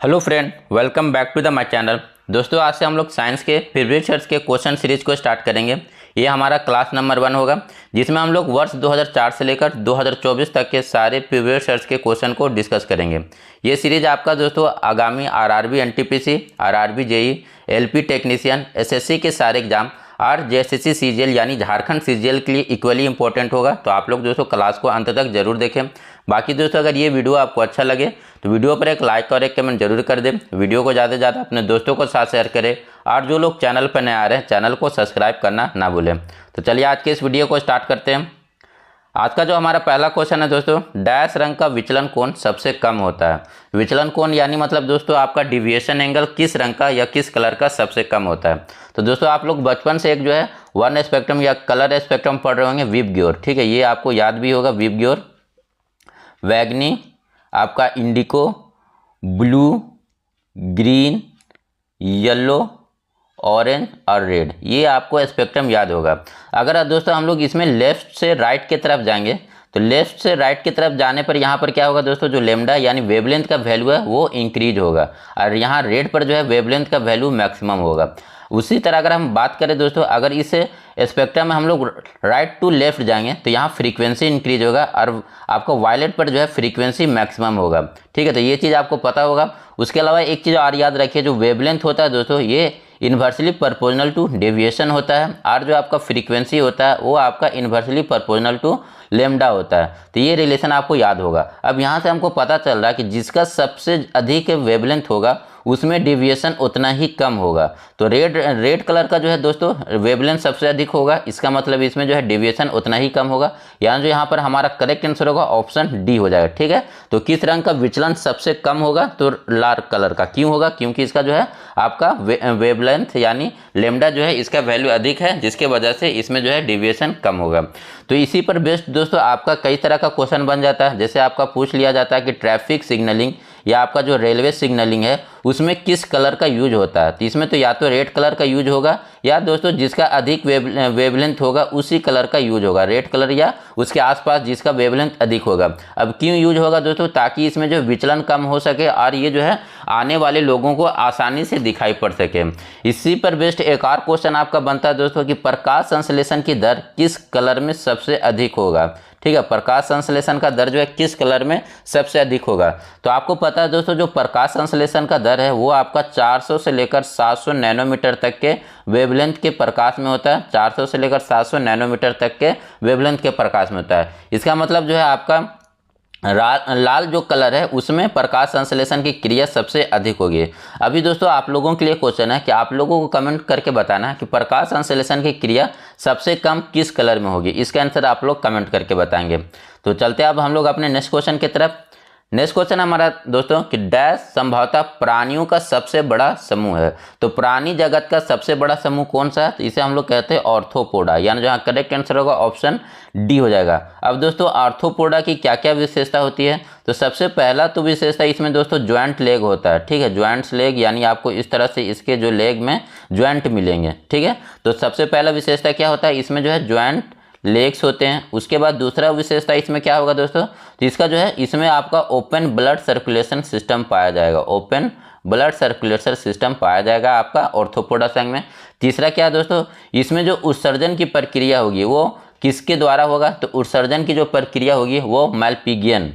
Hello friend, welcome back to the my channel. दोस्तों, आज से हम लोग साइंस के प्रीवियस ईयर्स के क्वेश्चन सीरीज को स्टार्ट करेंगे। ये हमारा क्लास नंबर 1 होगा, जिसमें हम लोग वर्ष 2004 से लेकर 2024 तक के सारे प्रीवियस ईयर्स के क्वेश्चन को डिस्कस करेंगे। ये सीरीज आपका दोस्तों आगामी RRB NTPC, RRB JE, LP technician, SSC के सारे एग्जाम और जेएसएससी सीजीएल यानी झारखंड सीजीएल के लिए इक्वली इंपॉर्टेंट होगा। तो आप लोग दोस्तों क्लास को अंत तक जरूर देखें। बाकी दोस्तों, अगर ये वीडियो आपको अच्छा लगे तो वीडियो पर एक लाइक और एक कमेंट जरूर कर दें। वीडियो को ज़्यादा से ज़्यादा अपने दोस्तों को साथ शेयर करें और जो लोग चैनल पर नए आ रहे हैं चैनल को सब्सक्राइब करना ना भूलें। तो चलिए आज के इस वीडियो को स्टार्ट करते हैं। आज का जो हमारा पहला क्वेश्चन है दोस्तों, डैश रंग का विचलन कोण सबसे कम होता है। विचलन कोण यानी मतलब दोस्तों आपका डिविएशन एंगल किस रंग का या किस कलर का सबसे कम होता है। तो दोस्तों आप लोग बचपन से एक जो है वर्ण स्पेक्ट्रम या कलर स्पेक्ट्रम पढ़ रहे होंगे, विबग्योर। ठीक है, ये आपको याद भी होगा। विबग्योर, वैगनी, आपका इंडिको, ब्लू, ग्रीन, येलो, ऑरेंज और रेड, ये आपको स्पेक्ट्रम याद होगा। अगर दोस्तों हम लोग इसमें लेफ्ट से राइट की तरफ जाएंगे तो लेफ्ट से राइट की तरफ जाने पर यहाँ पर क्या होगा दोस्तों, जो लेमडा यानी वेवलेंथ का वैल्यू है वो इंक्रीज होगा और यहाँ रेड पर जो है वेवलेंथ का वैल्यू मैक्सिमम होगा। उसी तरह अगर हम बात करें दोस्तों, अगर इस स्पेक्ट्रम में हम लोग राइट टू लेफ्ट जाएंगे तो यहाँ फ्रीक्वेंसी इंक्रीज होगा और आपको वायलेट पर जो है फ्रीक्वेंसी मैक्सिमम होगा। ठीक है, तो ये चीज़ आपको पता होगा। उसके अलावा एक चीज़ और याद रखिए, जो वेवलेंथ होता है दोस्तों ये इन्वर्सली प्रोपोर्शनल टू डेविएशन होता है और जो आपका फ्रीक्वेंसी होता है वो आपका इन्वर्सली प्रोपोर्शनल टू लेमडा होता है। तो ये रिलेशन आपको याद होगा। अब यहाँ से हमको पता चल रहा है कि जिसका सबसे अधिक वेवलेंथ होगा उसमें डेविएशन उतना ही कम होगा। तो रेड कलर का जो है दोस्तों वेवलेंथ सबसे अधिक होगा, इसका मतलब इसमें जो है डेविएशन उतना ही कम होगा। यानी जो यहाँ पर हमारा करेक्ट आंसर होगा ऑप्शन डी हो जाएगा। ठीक है, तो किस रंग का विचलन सबसे कम होगा, तो लाल कलर का। क्यों होगा? क्योंकि इसका जो है आपका वेवलेंथ यानी लेमडा जो है इसका वैल्यू अधिक है, जिसके वजह से इसमें जो है डेविएशन कम होगा। तो इसी पर बेस्ड दोस्तों आपका कई तरह का क्वेश्चन बन जाता है। जैसे आपका पूछ लिया जाता है कि ट्रैफिक सिग्नलिंग या आपका जो रेलवे सिग्नलिंग है उसमें किस कलर का यूज होता है। तो इसमें तो या तो रेड कलर का यूज होगा या दोस्तों जिसका अधिक वेवलेंथ होगा उसी कलर का यूज होगा, रेड कलर या उसके आसपास जिसका वेवलेंथ अधिक होगा। अब क्यों यूज होगा दोस्तों? ताकि इसमें जो विचलन कम हो सके और ये जो है आने वाले लोगों को आसानी से दिखाई पड़ सके। इसी पर बेस्ड एक और क्वेश्चन आपका बनता है दोस्तों कि प्रकाश संश्लेषण की दर किस कलर में सबसे अधिक होगा। ठीक है, प्रकाश संश्लेषण का दर जो है किस कलर में सबसे अधिक होगा। तो आपको पता है दोस्तों जो प्रकाश संश्लेषण का दर है वो आपका 400 से लेकर 700 नैनोमीटर तक के वेवलेंथ के प्रकाश में होता है। 400 से लेकर 700 नैनोमीटर तक के वेवलेंथ के प्रकाश में होता है। इसका मतलब जो है आपका लाल जो कलर है उसमें प्रकाश संश्लेषण की क्रिया सबसे अधिक होगी। अभी दोस्तों आप लोगों के लिए क्वेश्चन है कि आप लोगों को कमेंट करके बताना है कि प्रकाश संश्लेषण की क्रिया सबसे कम किस कलर में होगी। इसका आंसर आप लोग कमेंट करके बताएंगे। तो चलते हैं अब हम लोग अपने नेक्स्ट क्वेश्चन की तरफ। नेक्स्ट क्वेश्चन हमारा दोस्तों कि डैश संभवतः प्राणियों का सबसे बड़ा समूह है। तो प्राणी जगत का सबसे बड़ा समूह कौन सा है? तो इसे हम लोग कहते हैं ऑर्थोपोडा, यानी जहाँ करेक्ट आंसर होगा ऑप्शन डी हो जाएगा। अब दोस्तों ऑर्थोपोडा की क्या क्या विशेषता होती है? तो सबसे पहला तो विशेषता इसमें दोस्तों ज्वाइंट लेग होता है। ठीक है, ज्वाइंट्स लेग यानी आपको इस तरह से इसके जो लेग में ज्वाइंट मिलेंगे। ठीक है, तो सबसे पहला विशेषता क्या होता है? इसमें जो है ज्वाइंट लेग्स होते हैं। उसके बाद दूसरा विशेषता इसमें क्या होगा दोस्तों? तो इसका जो है इसमें आपका ओपन ब्लड सर्कुलेशन सिस्टम पाया जाएगा। ओपन ब्लड सर्कुलेशन सिस्टम पाया जाएगा आपका ऑर्थोपोडा संघ में। तीसरा क्या है दोस्तों? इसमें जो उत्सर्जन की प्रक्रिया होगी वो किसके द्वारा होगा? तो उत्सर्जन की जो प्रक्रिया होगी वो मैलपिगियन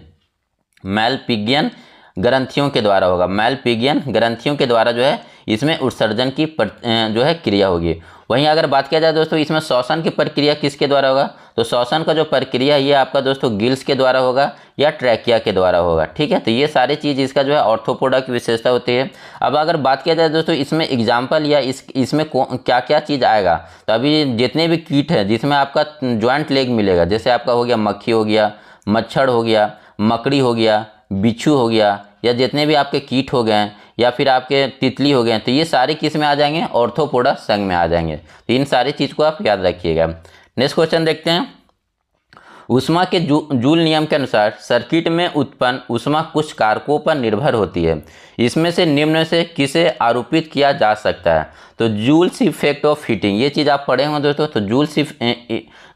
ग्रंथियों के द्वारा होगा। मैलपिगियन ग्रंथियों के द्वारा जो है इसमें उत्सर्जन की जो है क्रिया होगी। वहीं अगर बात किया जाए दोस्तों इसमें श्वसन की प्रक्रिया किसके द्वारा होगा? तो श्वसन का जो प्रक्रिया ये आपका दोस्तों गिल्स के द्वारा होगा या ट्रैकिया के द्वारा होगा। ठीक है, तो ये सारी चीज़ इसका जो है ऑर्थोपोडा की विशेषता होती है। अब अगर बात किया जाए दोस्तों इसमें एग्जाम्पल या इसमें क्या क्या चीज़ आएगा, तो अभी जितने भी कीट है जिसमें आपका ज्वाइंट लेग मिलेगा, जैसे आपका हो गया मक्खी हो गया, मच्छर हो गया, मकड़ी हो गया, बिच्छू हो गया, या जितने भी आपके कीट हो गए या फिर आपके तितली हो गए, तो ये सारे किस में आ जाएंगे? ऑर्थोपोडा संघ में आ जाएंगे। तो इन सारी चीज़ को आप याद रखिएगा। नेक्स्ट क्वेश्चन देखते हैं। ऊष्मा के जूल नियम के अनुसार सर्किट में उत्पन्न ऊष्मा कुछ कारकों पर निर्भर होती है। इसमें से निम्न से किसे आरोपित किया जा सकता है? तो जूल्स इफेक्ट ऑफ हीटिंग, ये चीज़ आप पढ़े होंगे दोस्तों। तो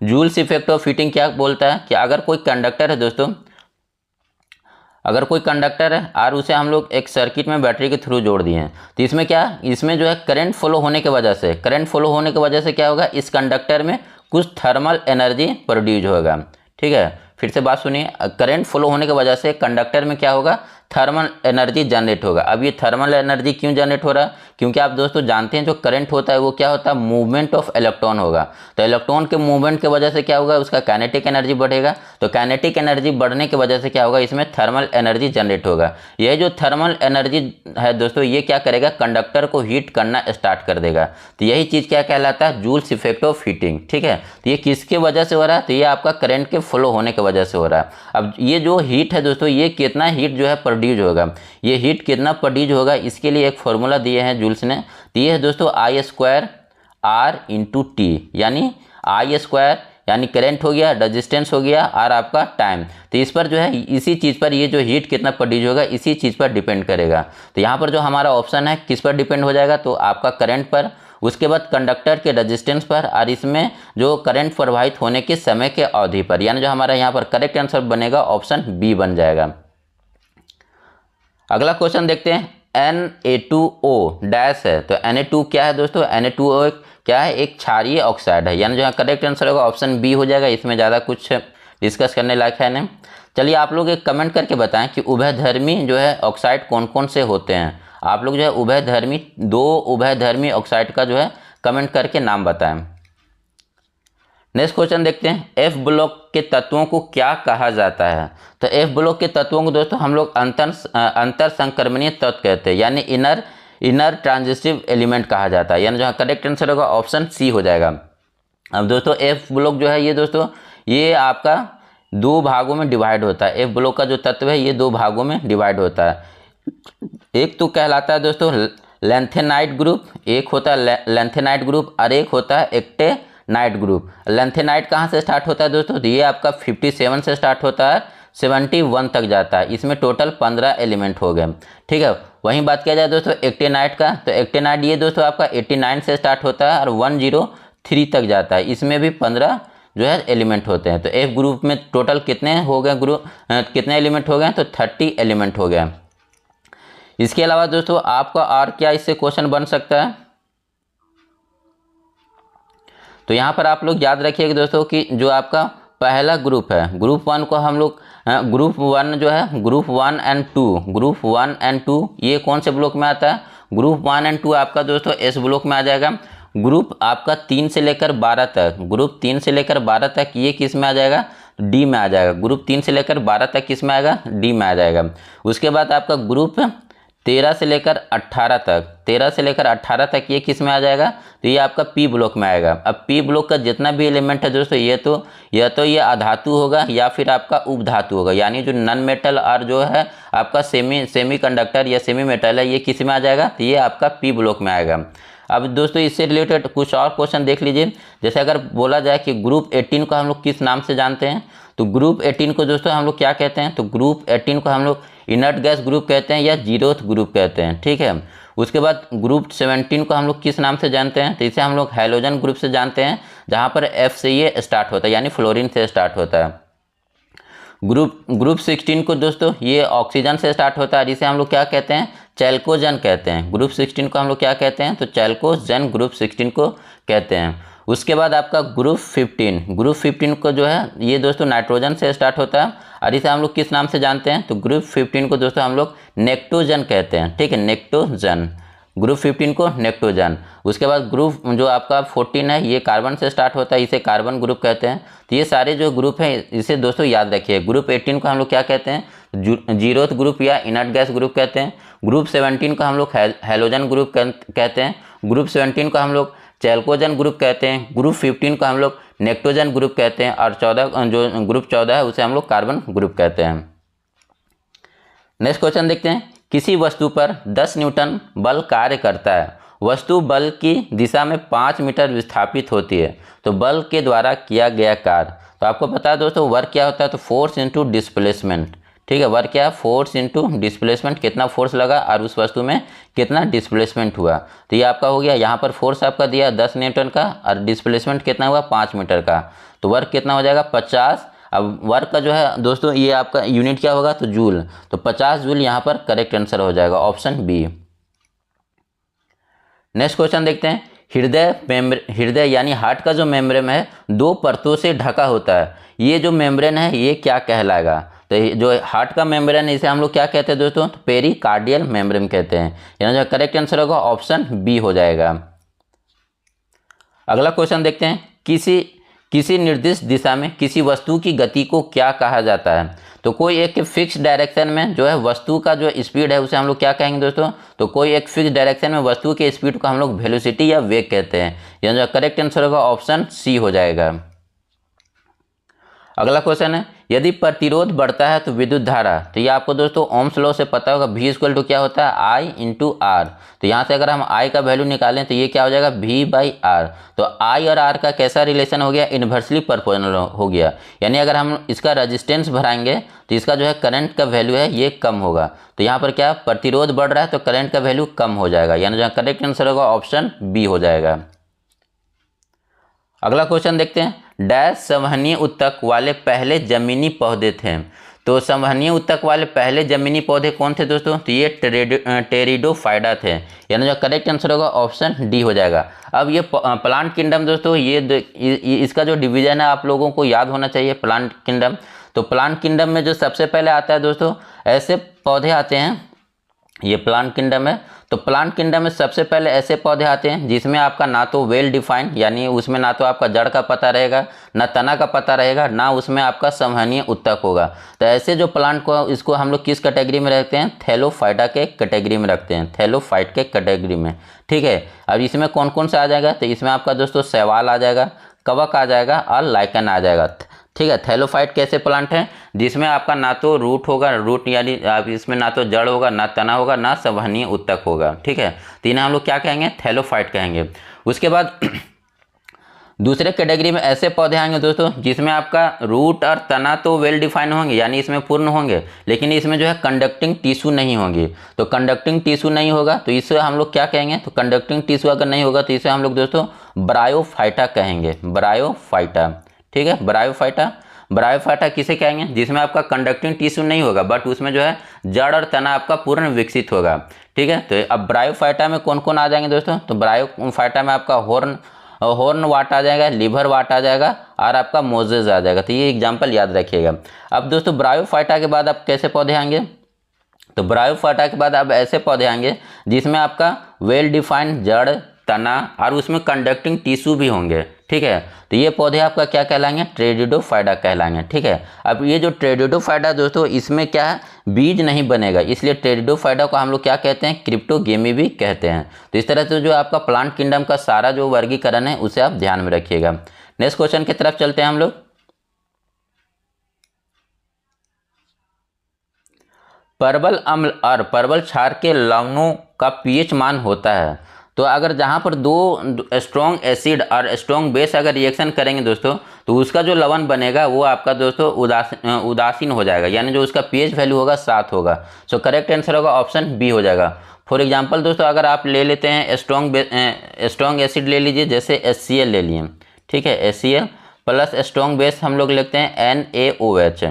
जूल्स इफेक्ट ऑफ हीटिंग क्या बोलता है कि अगर कोई कंडक्टर है दोस्तों, अगर कोई कंडक्टर है और उसे हम लोग एक सर्किट में बैटरी के थ्रू जोड़ दिए हैं, तो इसमें क्या, इसमें जो है करंट फ्लो होने की वजह से क्या होगा, इस कंडक्टर में कुछ थर्मल एनर्जी प्रोड्यूस होगा। ठीक है, फिर से बात सुनिए, करंट फ्लो होने की वजह से कंडक्टर में क्या होगा, थर्मल एनर्जी जनरेट होगा। अब ये थर्मल एनर्जी क्यों जनरेट हो रहा है, क्योंकि आप दोस्तों जानते हैं जो करंट होता है वो क्या होता है, मूवमेंट ऑफ इलेक्ट्रॉन होगा। तो इलेक्ट्रॉन के मूवमेंट की वजह से क्या होगा, उसका काइनेटिक एनर्जी बढ़ेगा। तो काइनेटिक एनर्जी बढ़ने की वजह से क्या होगा, इसमें थर्मल एनर्जी जनरेट होगा। यह जो थर्मल एनर्जी है दोस्तों, ये क्या करेगा, कंडक्टर को हीट करना स्टार्ट कर देगा। तो यही चीज़ क्या कहलाता है, जूल्स इफेक्ट ऑफ हीटिंग। ठीक है, तो ये किसके वजह से हो रहा है, तो ये आपका करंट के फ्लो होने की वजह से हो रहा है। अब ये जो हीट है दोस्तों, ये कितना हीट जो है प्रोड्यूस होगा, ये हीट कितना प्रोड्यूस होगा, इसके लिए एक फॉर्मूला दिए हैं जूल्स ने। तो ये है दोस्तों I square R into T, यानी I स्क्वायर यानी करंट हो गया, रेजिस्टेंस हो गया और आपका टाइम। तो इस पर जो है, इसी चीज़ पर ये जो हीट कितना प्रोड्यूस होगा इसी चीज़ पर डिपेंड करेगा। तो यहाँ पर जो हमारा ऑप्शन है किस पर डिपेंड हो जाएगा, तो आपका करंट पर, उसके बाद कंडक्टर के रेजिस्टेंस पर, और इसमें जो करंट प्रवाहित होने के समय के अवधि पर। यानी जो हमारा यहाँ पर करेक्ट आंसर बनेगा ऑप्शन बी बन जाएगा। अगला क्वेश्चन देखते हैं, Na2O डैश है, तो Na2 क्या है दोस्तों, Na2O क्या है, एक क्षारीय ऑक्साइड है। यानी जो है करेक्ट आंसर होगा ऑप्शन बी हो जाएगा। इसमें ज़्यादा कुछ डिस्कस करने लायक है नहीं। चलिए आप लोग एक कमेंट करके बताएं कि उभयधर्मी जो है ऑक्साइड कौन कौन से होते हैं। आप लोग जो है उभयधर्मी, 2 उभयधर्मी ऑक्साइड का जो है कमेंट करके नाम बताएं। नेक्स्ट क्वेश्चन देखते हैं, एफ ब्लॉक के तत्वों को क्या कहा जाता है। तो एफ ब्लॉक के तत्वों को दोस्तों हम लोग अंतर संक्रमणीय तत्व कहते हैं, यानी इनर ट्रांजिस्टिव एलिमेंट कहा जाता है। यानी जो करेक्ट आंसर होगा ऑप्शन सी हो जाएगा। अब दोस्तों एफ ब्लॉक जो है ये दोस्तों, ये आपका 2 भागों में डिवाइड होता है। एफ ब्लॉक का जो तत्व है ये 2 भागों में डिवाइड होता है। एक तो कहलाता है दोस्तों लेंथेनाइट ग्रुप, एक होता है लेंथेनाइट ग्रुप, और एक होता है एक्टेनाइट ग्रुप। लेंथेनाइट कहाँ से स्टार्ट होता है दोस्तों, तो ये आपका 57 से स्टार्ट होता है, 71 तक जाता है। इसमें टोटल 15 एलिमेंट हो गए। ठीक है, वहीं बात किया जाए दोस्तों एक्टेनाइट का, तो एक्टेनाइट ये दोस्तों आपका 89 से स्टार्ट होता है और 103 तक जाता है। इसमें भी 15 जो है एलिमेंट होते हैं। तो एफ ग्रुप में टोटल कितने हो गए कितने एलिमेंट हो गए, तो 30 एलिमेंट हो गए। इसके अलावा दोस्तों आपका और क्या इससे क्वेश्चन बन सकता है, तो यहाँ पर आप लोग याद रखिएगा दोस्तों कि जो आपका पहला ग्रुप है, ग्रुप 1 को हम लोग ग्रुप 1 जो है, ग्रुप 1 एंड 2 ये कौन से ब्लॉक में आता है, ग्रुप 1 एंड 2 आपका दोस्तों एस ब्लॉक में आ जाएगा। ग्रुप आपका 3 से लेकर 12 तक, ग्रुप 3 से लेकर 12 तक ये किस में आ जाएगा, डी में आ जाएगा। ग्रुप 3 से लेकर 12 तक किस में आएगा, डी में आ जाएगा। उसके बाद आपका ग्रुप 13 से लेकर 18 तक ये किस में आ जाएगा, तो ये आपका पी ब्लॉक में आएगा। अब पी ब्लॉक का जितना भी एलिमेंट है दोस्तों, ये अधातु होगा या फिर आपका उपधातु होगा। यानी जो नॉन मेटल और जो है आपका सेमी कंडक्टर या सेमी मेटल है, ये किस में आ जाएगा, तो ये आपका पी ब्लॉक में आएगा। अब दोस्तों इससे रिलेटेड कुछ और क्वेश्चन देख लीजिए। जैसे अगर बोला जाए कि ग्रुप 18 को हम लोग किस नाम से जानते हैं, तो ग्रुप 18 को दोस्तों हम लोग क्या कहते हैं, तो ग्रुप 18 को हम लोग इनर्ट गैस ग्रुप कहते हैं या जीरोथ ग्रुप कहते हैं। ठीक है, उसके बाद ग्रुप 17 को हम लोग किस नाम से जानते हैं, तो इसे हम लोग हैलोजन ग्रुप से जानते हैं, जहाँ पर एफ से ये स्टार्ट होता है, यानी फ्लोरीन से स्टार्ट होता है। ग्रुप 16 को दोस्तों ये ऑक्सीजन से स्टार्ट होता है, जिसे हम लोग क्या कहते हैं, चैल्कोजन कहते हैं। ग्रुप 16 को हम लोग क्या कहते हैं, तो चैल्कोजन ग्रुप 16 को कहते हैं। उसके बाद आपका ग्रुप 15 को जो है ये दोस्तों नाइट्रोजन से स्टार्ट होता है, और इसे हम लोग किस नाम से जानते हैं, तो ग्रुप 15 को दोस्तों हम लोग नेक्टोजन कहते हैं। ठीक है, नेक्टोजन, ग्रुप 15 को नेक्टोजन। उसके बाद ग्रुप जो आपका 14 है ये कार्बन से स्टार्ट होता है, इसे कार्बन ग्रुप कहते हैं। तो ये सारे जो ग्रुप हैं इसे दोस्तों याद रखिए। ग्रुप 18 को हम लोग क्या कहते हैं, जीरोथ ग्रुप या इनर्ट गैस ग्रुप कहते हैं। ग्रुप 17 को हम लोग हैलोजन ग्रुप कहते हैं। ग्रुप 17 को हम लोग चैल्कोजन ग्रुप कहते हैं। ग्रुप 15 को हम लोग नेक्टोजन ग्रुप कहते हैं, और 14 जो ग्रुप 14 है उसे हम लोग कार्बन ग्रुप कहते हैं। नेक्स्ट क्वेश्चन देखते हैं, किसी वस्तु पर 10 न्यूटन बल कार्य करता है, वस्तु बल की दिशा में 5 मीटर विस्थापित होती है, तो बल के द्वारा किया गया कार्य, तो आपको पता है दोस्तों वर्क क्या होता है, तो फोर्स इनटू डिस्प्लेसमेंट। ठीक है, वर्क क्या है, फोर्स इनटू डिस्प्लेसमेंट, कितना फोर्स लगा और उस वस्तु में कितना डिस्प्लेसमेंट हुआ। तो ये आपका हो गया, यहाँ पर फोर्स आपका दिया 10 न्यूटन का और डिस्प्लेसमेंट कितना हुआ 5 मीटर का, तो वर्क कितना हो जाएगा 50 अब वर्क का जो है दोस्तों ये आपका यूनिट क्या होगा, तो जूल, तो 50 जूल यहाँ पर करेक्ट आंसर हो जाएगा, ऑप्शन बी। नेक्स्ट क्वेश्चन देखते हैं। हृदय यानी हार्ट का जो मेम्ब्रेन है 2 परतों से ढका होता है, ये जो मेम्ब्रेन है ये क्या कहलाएगा। तो जो हार्ट का मेम्ब्रेन है इसे हम लोग क्या कहते हैं दोस्तों, तो पेरिकार्डियल मेम्ब्रेन कहते हैं, यानी जो करेक्ट आंसर होगा ऑप्शन बी हो जाएगा। अगला क्वेश्चन देखते हैं। किसी निर्दिष्ट दिशा में किसी वस्तु की गति को क्या कहा जाता है। तो कोई एक फिक्स डायरेक्शन में जो है वस्तु का जो स्पीड है उसे हम लोग क्या कहेंगे दोस्तों, तो कोई एक फिक्स डायरेक्शन में वस्तु के स्पीड को हम लोग वेलोसिटी या वेग कहते हैं, यानी जो करेक्ट आंसर होगा ऑप्शन सी हो जाएगा। अगला क्वेश्चन है, यदि प्रतिरोध बढ़ता है तो विद्युत धारा, तो ये आपको दोस्तों ओम्स लॉ से पता होगा, V इक्वल टू क्या होता है, I इंटू आर। तो यहाँ से अगर हम I का वैल्यू निकालें तो ये क्या हो जाएगा, V/R। तो I और R का कैसा रिलेशन हो गया, इन्वर्सली प्रोपोर्शनल हो गया, यानी अगर हम इसका रेजिस्टेंस बढ़ाएंगे तो इसका जो है करंट का वैल्यू है ये कम होगा। तो यहाँ पर क्या प्रतिरोध बढ़ रहा है तो करंट का वैल्यू कम हो जाएगा, यानी जो करेक्ट आंसर होगा ऑप्शन बी हो जाएगा। अगला क्वेश्चन देखते हैं। डैश संवहनीय ऊतक वाले पहले जमीनी पौधे थे। तो संवहनीय ऊतक वाले पहले जमीनी पौधे कौन थे दोस्तों, तो ये टेरिडोफाइटा थे, यानी जो करेक्ट आंसर होगा ऑप्शन डी हो जाएगा। अब ये प्लांट किंगडम दोस्तों, ये इसका जो डिवीजन है आप लोगों को याद होना चाहिए, प्लांट किंगडम। तो प्लांट किंगडम में जो सबसे पहले आता है दोस्तों, ऐसे पौधे आते हैं, ये प्लांट किंगडम है। तो प्लांट किंगडम में सबसे पहले ऐसे पौधे आते हैं जिसमें आपका ना तो वेल डिफाइंड, यानी उसमें ना तो आपका जड़ का पता रहेगा, ना तना का पता रहेगा, ना उसमें आपका संवहनीय ऊतक होगा। तो ऐसे जो प्लांट को इसको हम लोग किस कैटेगरी में रखते हैं, थैलोफाइटा के कैटेगरी में रखते हैं, थैलोफाइट के कैटेगरी में। ठीक है, अब इसमें कौन कौन सा आ जाएगा, तो इसमें आपका दोस्तों शैवाल आ जाएगा, कवक आ जाएगा और लाइकन आ जाएगा। ठीक है, थैलोफाइट कैसे प्लांट है, जिसमें आपका ना तो रूट होगा, रूट यानी आप इसमें ना तो जड़ होगा, ना तना होगा, ना संवहनीय ऊतक होगा। ठीक है, तो इन्हें हम लोग क्या कहेंगे, थैलोफाइट कहेंगे। उसके बाद दूसरे कैटेगरी में ऐसे पौधे आएंगे दोस्तों जिसमें आपका रूट और तना तो वेल डिफाइन होंगे, यानी इसमें पूर्ण होंगे, लेकिन इसमें जो है कंडक्टिंग टिश्यू नहीं होंगी। तो कंडक्टिंग टिश्यू नहीं होगा तो इसे हम लोग क्या कहेंगे, तो कंडक्टिंग टिश्यू अगर नहीं होगा तो इसे हम लोग दोस्तों ब्रायोफाइटा कहेंगे, ब्रायोफाइटा। ठीक है, ब्रायोफाइटा किसे कहेंगे, जिसमें आपका कंडक्टिंग टिश्यू नहीं होगा बट उसमें जो है जड़ और तना आपका पूर्ण विकसित होगा। ठीक है, तो अब ब्रायोफाइटा में कौन कौन आ जाएंगे दोस्तों, तो ब्रायोफाइटा में आपका हॉर्न वाट आ जाएगा, लीवर वाट आ जाएगा और आपका मोजेज आ जाएगा। तो ये एग्जाम्पल याद रखिएगा। अब दोस्तों ब्रायोफाइटा के बाद आप कैसे पौधे आएंगे, तो ब्रायोफाइटा के बाद अब ऐसे पौधे आएंगे जिसमें आपका वेल डिफाइंड जड़, तना और उसमें कंडक्टिंग टिश्यू भी होंगे। ठीक है, तो ये पौधे आपका क्या कहलाएंगे, टेरिडोफाइटा कहलाएंगे। ठीक है, अब ये जो टेरिडोफाइटा दोस्तों इसमें क्या है, बीज नहीं बनेगा, इसलिए टेरिडोफाइटा को हम लोग क्या कहते हैं, क्रिप्टोगेमी भी कहते हैं। तो इस तरह से जो आपका प्लांट किंगडम का सारा जो वर्गीकरण है उसे आप ध्यान में रखिएगा। नेक्स्ट क्वेश्चन की तरफ चलते हैं हम लोग। परवल अम्ल और परवल क्षार के लवणों का पीएच मान होता है। तो अगर जहाँ पर दो स्ट्रॉन्ग एसिड और स्ट्रॉन्ग बेस अगर रिएक्शन करेंगे दोस्तों तो उसका जो लवण बनेगा वो आपका दोस्तों उदासीन हो जाएगा, यानी जो उसका पीएच वैल्यू होगा 7 होगा। सो करेक्ट आंसर होगा ऑप्शन बी हो जाएगा। फॉर एग्जांपल दोस्तों अगर आप ले लेते हैं स्ट्रॉन्ग एसिड ले लीजिए, जैसे HCl ले लिए। ठीक है, HCl प्लस स्ट्रॉन्ग बेस हम लोग लेते हैं NaOH।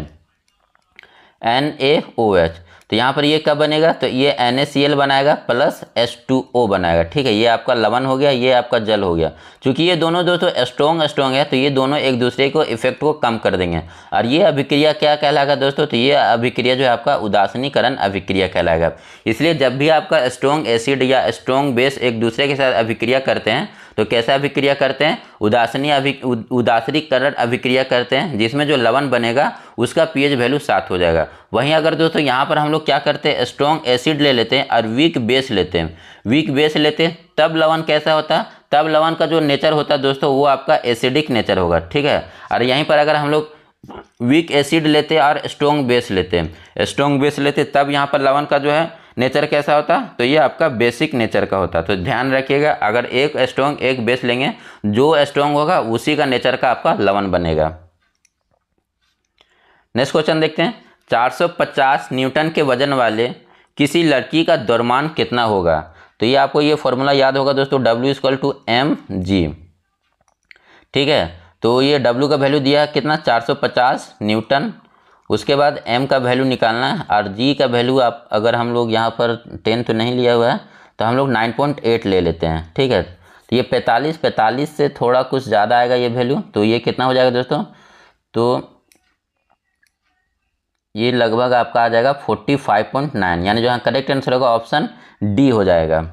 तो यहाँ पर ये कब बनेगा, तो ये NaCl बनाएगा प्लस H2O बनाएगा। ठीक है, ये आपका लवण हो गया, ये आपका जल हो गया। क्योंकि ये दोनों दोस्तों स्ट्रॉन्ग है तो ये दोनों एक दूसरे को इफेक्ट को कम कर देंगे। और ये अभिक्रिया क्या कहलाएगा दोस्तों, तो ये अभिक्रिया जो है आपका उदासीनीकरण अभिक्रिया कहलाएगा। इसलिए जब भी आपका स्ट्रॉन्ग एसिड या स्ट्रॉन्ग बेस एक दूसरे के साथ अभिक्रिया करते हैं तो कैसा अभिक्रिया करते हैं, उदासीनीकरण अभिक्रिया करते हैं, जिसमें जो लवण बनेगा उसका पीएच वैल्यू 7 हो जाएगा। वहीं अगर दोस्तों यहाँ पर हम लोग क्या करते हैं, स्ट्रॉन्ग एसिड ले लेते हैं और वीक बेस लेते हैं, तब लवण कैसा होता है, तब लवण का जो नेचर होता है दोस्तों वो आपका एसिडिक नेचर होगा। ठीक है, और यहीं पर अगर हम लोग वीक एसिड लेते हैं और स्ट्रॉन्ग बेस लेते हैं तब यहाँ पर लवण का जो है नेचर कैसा होता है, तो ये आपका बेसिक नेचर का होता है। तो ध्यान रखिएगा, अगर एक स्ट्रॉन्ग एक बेस लेंगे, जो स्ट्रॉन्ग होगा उसी का नेचर का आपका लवण बनेगा। नेक्स्ट क्वेश्चन देखते हैं। 450 न्यूटन के वजन वाले किसी लड़की का द्रव्यमान कितना होगा। तो ये आपको ये फॉर्मूला याद होगा दोस्तों, W = mg। ठीक है, तो ये W का वैल्यू दिया कितना 450 न्यूटन। उसके बाद M का वैल्यू निकालना है और G का वैल्यू आप अगर हम लोग यहाँ पर 10 तो नहीं लिया हुआ है तो हम लोग 9.8 ले लेते हैं, ठीक है। तो ये 45 से थोड़ा कुछ ज़्यादा आएगा ये वैल्यू, तो ये कितना हो जाएगा दोस्तों, तो ये लगभग आपका आ जाएगा 45.9, यानी जो यहाँ करेक्ट आंसर होगा ऑप्शन डी हो जाएगा।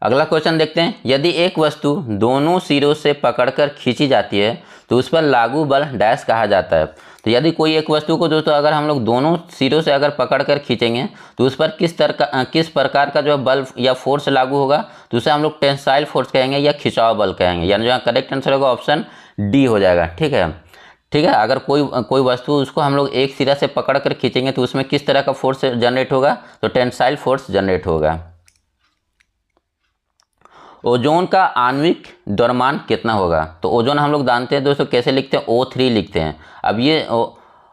अगला क्वेश्चन देखते हैं, यदि एक वस्तु दोनों सिरों से पकड़कर खींची जाती है तो उस पर लागू बल डैश कहा जाता है। तो यदि कोई एक वस्तु को दोस्तों अगर हम लोग दोनों सिरों से अगर पकड़कर खींचेंगे तो उस पर किस प्रकार का जो है बल या फोर्स लागू होगा, तो उसे हम लोग टेंसाइल फोर्स कहेंगे या खिंचाव बल कहेंगे, यानी जो यहाँ करेक्ट आंसर होगा ऑप्शन डी हो जाएगा, ठीक है। ठीक है, अगर कोई वस्तु उसको हम लोग एक सिरा से पकड़ कर खींचेंगे तो उसमें किस तरह का फोर्स जनरेट होगा, तो टेंसाइल फोर्स जनरेट होगा। ओजोन का आणविक द्रव्यमान कितना होगा, तो ओजोन हम लोग जानते हैं दोस्तों कैसे लिखते हैं, O3 लिखते हैं। अब ये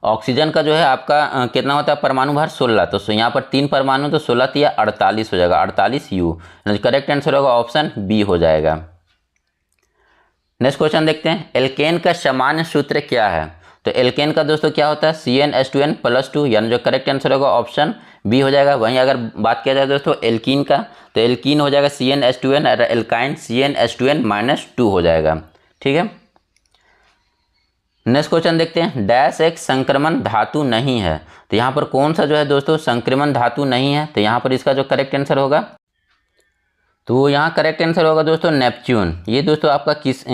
ऑक्सीजन का जो है आपका कितना होता है परमाणु भार 16, तो यहाँ पर 3 परमाणु तो 16 या 48 हो जाएगा, 48 U। करेक्ट आंसर होगा ऑप्शन बी हो जाएगा। नेक्स्ट क्वेश्चन देखते हैं, एल्केन का सामान्य सूत्र क्या है। तो एल्केन का दोस्तों क्या होता है CnH2n+2, यानी जो करेक्ट आंसर होगा ऑप्शन बी हो जाएगा। वहीं अगर बात किया जाए दोस्तों एल्कीन का, तो एल्कीन हो जाएगा CnH2n और एल्काइन CnH2n-2 हो जाएगा, ठीक है। नेक्स्ट क्वेश्चन देखते हैं, डैश एक संक्रमण धातु नहीं है। तो यहाँ पर कौन सा जो है दोस्तों संक्रमण धातु नहीं है, तो यहाँ पर इसका जो करेक्ट आंसर होगा, तो यहाँ करेक्ट आंसर होगा दोस्तों नेपच्यून। ये दोस्तों आपका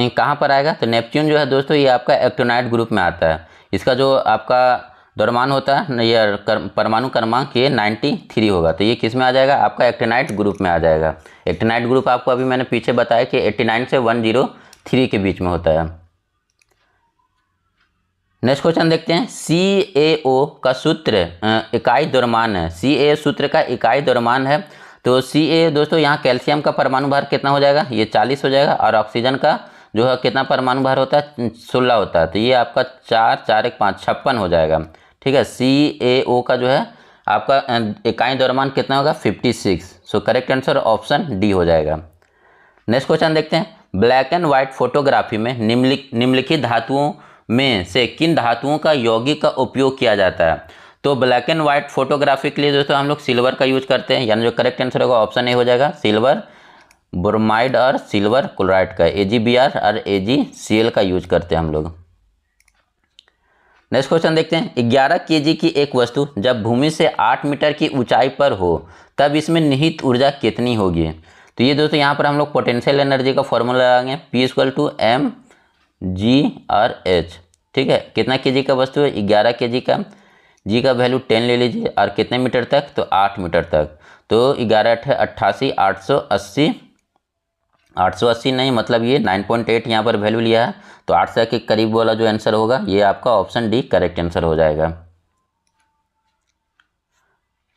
कहाँ पर आएगा, तो नेपच्यून जो है दोस्तों ये आपका एक्टिनाइड ग्रुप में आता है। इसका जो आपका द्रव्यमान होता है ये परमाणु क्रमांक ये 93 होगा, तो ये किस में आ जाएगा, आपका एक्टिनाइड ग्रुप में आ जाएगा। एक्टिनाइड ग्रुप आपको अभी मैंने पीछे बताया कि 89 से 103 के बीच में होता है। नेक्स्ट क्वेश्चन देखते हैं, CaO का सूत्र इकाई द्रव्यमान है। CaO सूत्र का इकाई द्रव्यमान है, तो Ca दोस्तों यहाँ कैल्शियम का परमाणु भार कितना हो जाएगा, ये 40 हो जाएगा, और ऑक्सीजन का जो है कितना परमाणु भार होता है 16 होता है, तो ये आपका 4 4 1 5 56 हो जाएगा, ठीक है। CaO का जो है आपका इकाई द्रव्यमान कितना होगा 56, so correct answer option D हो जाएगा। नेक्स्ट क्वेश्चन देखते हैं, ब्लैक एंड व्हाइट फोटोग्राफी में निम्नलिखित धातुओं में से किन धातुओं का यौगिक का उपयोग किया जाता है। तो ब्लैक एंड व्हाइट फोटोग्राफी के लिए दोस्तों हम लोग सिल्वर का यूज करते हैं, यानी जो करेक्ट आंसर होगा ऑप्शन ए हो जाएगा, सिल्वर ब्रोमाइड और सिल्वर क्लोराइड का AgBr और AgCl का यूज करते हैं हम लोग। नेक्स्ट क्वेश्चन देखते हैं, 11 kg की एक वस्तु जब भूमि से 8 मीटर की ऊंचाई पर हो तब इसमें निहित ऊर्जा कितनी होगी। तो ये दोस्तों यहाँ पर हम लोग पोटेंशियल एनर्जी का फॉर्मूला लगाएंगे, P = mg/h, ठीक है। कितना kg का वस्तु है 11 kg का, जी का वैल्यू 10 ले लीजिए, और कितने मीटर तक, तो 8 मीटर तक, तो 11 × 88 880 नहीं, मतलब ये 9.8 यहाँ पर वैल्यू लिया है, तो 800 के करीब वाला जो आंसर होगा ये आपका ऑप्शन डी करेक्ट आंसर हो जाएगा।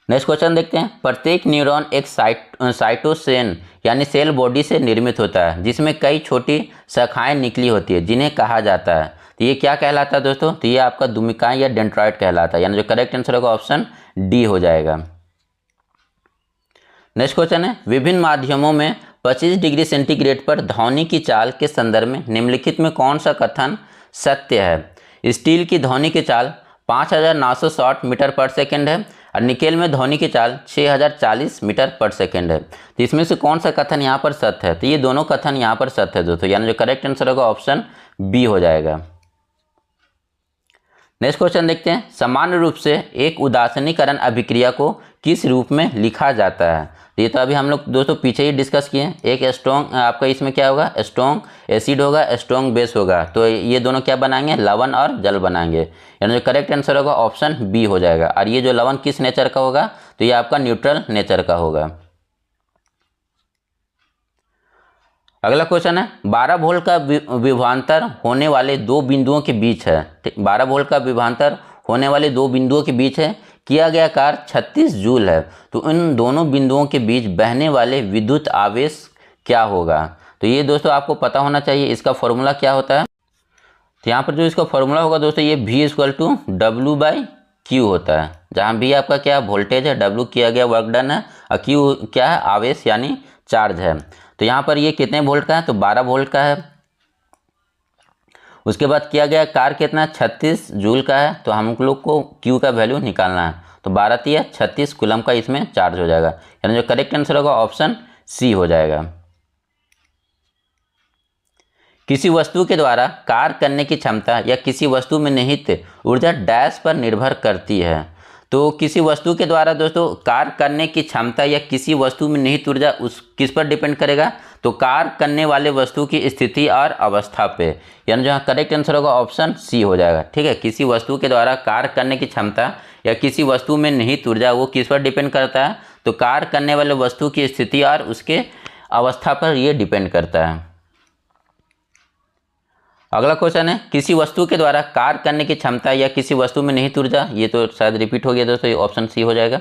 नेक्स्ट क्वेश्चन देखते हैं, प्रत्येक न्यूरॉन एक साइटोसेल यानी सेल बॉडी से निर्मित होता है जिसमें कई छोटी शाखाएं निकली होती है, जिन्हें कहा जाता है। तो ये क्या कहलाता है दोस्तों, तो ये आपका दुमिकाएं या डेंड्राइट कहलाता है, यानी जो करेक्ट आंसर होगा ऑप्शन डी हो जाएगा। नेक्स्ट क्वेश्चन है, विभिन्न माध्यमों में 25 डिग्री सेंटीग्रेड पर ध्वनि की चाल के संदर्भ में निम्नलिखित में कौन सा कथन सत्य है। स्टील की ध्वनि की चाल 5960 मीटर पर सेकेंड है और निकेल में ध्वनि की चाल 6040 मीटर पर सेकेंड है। तो इसमें से कौन सा कथन यहाँ पर सत्य है, तो ये दोनों कथन यहाँ पर सत्य है दोस्तों, यानी जो करेक्ट आंसर होगा ऑप्शन बी हो जाएगा। नेक्स्ट क्वेश्चन देखते हैं, सामान्य रूप से एक उदासीनीकरण अभिक्रिया को किस रूप में लिखा जाता है। ये तो अभी हम लोग दोस्तों पीछे ही डिस्कस किए, एक स्ट्रॉन्ग आपका इसमें क्या होगा, स्ट्रॉन्ग एसिड होगा, स्ट्रॉन्ग बेस होगा, तो ये दोनों क्या बनाएंगे, लवण और जल बनाएंगे, यानी जो करेक्ट आंसर होगा ऑप्शन बी हो जाएगा। और ये जो लवण किस नेचर का होगा, तो ये आपका न्यूट्रल नेचर का होगा। अगला क्वेश्चन है, 12 वोल्ट का विभवांतर होने वाले दो बिंदुओं के बीच है, 12 वोल्ट का विभवांतर होने वाले दो बिंदुओं के बीच है, किया गया कार्य 36 जूल है, तो इन दोनों बिंदुओं के बीच बहने वाले विद्युत आवेश क्या होगा। तो ये दोस्तों आपको पता होना चाहिए, इसका फॉर्मूला क्या होता है। तो यहाँ पर जो इसका फॉर्मूला होगा दोस्तों, ये V = W/Q होता है, जहाँ भी आपका क्या वोल्टेज है, W किया गया वर्क डन है, और Q क्या है, आवेश यानी चार्ज है। तो यहाँ पर ये कितने वोल्ट का है, तो 12 वोल्ट का है। उसके बाद किया गया कार कितना 36 जूल का है, तो हम लोग को Q का वैल्यू निकालना है, तो 12 तिया 36 कूलम का इसमें चार्ज हो जाएगा, यानी जो करेक्ट आंसर होगा ऑप्शन सी हो जाएगा। किसी वस्तु के द्वारा कार्य करने की क्षमता या किसी वस्तु में निहित ऊर्जा डैश पर निर्भर करती है। तो किसी वस्तु के द्वारा दोस्तों कार्य करने की क्षमता या किसी वस्तु में निहित ऊर्जा उस किस पर डिपेंड करेगा, तो कार्य करने वाले वस्तु की स्थिति और अवस्था पे, यानी जो करेक्ट आंसर होगा ऑप्शन सी हो जाएगा। ठीक है, किसी वस्तु के द्वारा कार्य करने की क्षमता या किसी वस्तु में निहित ऊर्जा वो किस पर डिपेंड करता है, तो कार्य करने वाले वस्तु की स्थिति और उसके अवस्था पर ये डिपेंड करता है। अगला क्वेश्चन है किसी वस्तु के द्वारा कार्य करने की क्षमता या किसी वस्तु में निहित ऊर्जा, ये तो शायद रिपीट हो गया दोस्तों, ये ऑप्शन सी हो जाएगा।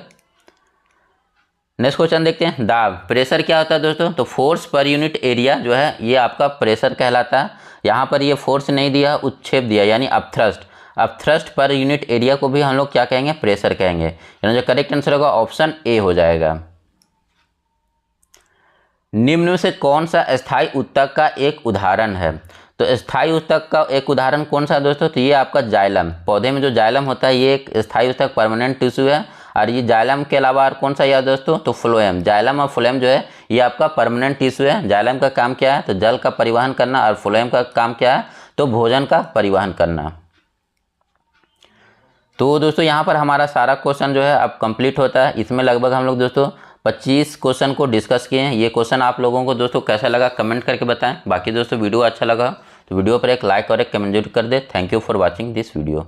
नेक्स्ट क्वेश्चन देखते हैं, दाब प्रेशर क्या होता है दोस्तों, तो फोर्स पर यूनिट एरिया जो है ये आपका प्रेशर कहलाता है। यहाँ पर ये फोर्स नहीं दिया, उत्क्षेप दिया यानी upthrust. Upthrust per unit area को भी हम लोग क्या कहेंगे, प्रेशर कहेंगे, यानी जो करेक्ट आंसर होगा ऑप्शन ए हो जाएगा। निम्न में से कौन सा स्थायी ऊतक का एक उदाहरण है, तो स्थायी ऊतक का एक उदाहरण कौन सा है दोस्तों, तो ये आपका जाइलम, पौधे में जो जाइलम होता है ये एक स्थायी ऊतक परमानेंट टिश्यू है। और ये जाइलम के अलावा और कौन सा है दोस्तों, तो फ्लोएम। जाइलम और फ्लोएम जो है ये आपका परमानेंट टिश्यू है। जाइलम का काम क्या है, तो जल का परिवहन करना, और फ्लोएम का काम क्या है, तो भोजन का परिवहन करना। तो दोस्तों यहाँ पर हमारा सारा क्वेश्चन जो है अब कंप्लीट होता है। इसमें लगभग हम लोग दोस्तों 25 क्वेश्चन को डिस्कस किए हैं। ये क्वेश्चन आप लोगों को दोस्तों कैसा लगा कमेंट करके बताएं। बाकी दोस्तों वीडियो अच्छा लगा तो वीडियो पर एक लाइक और एक कमेंट जरूर कर दे। Thank you for watching this video.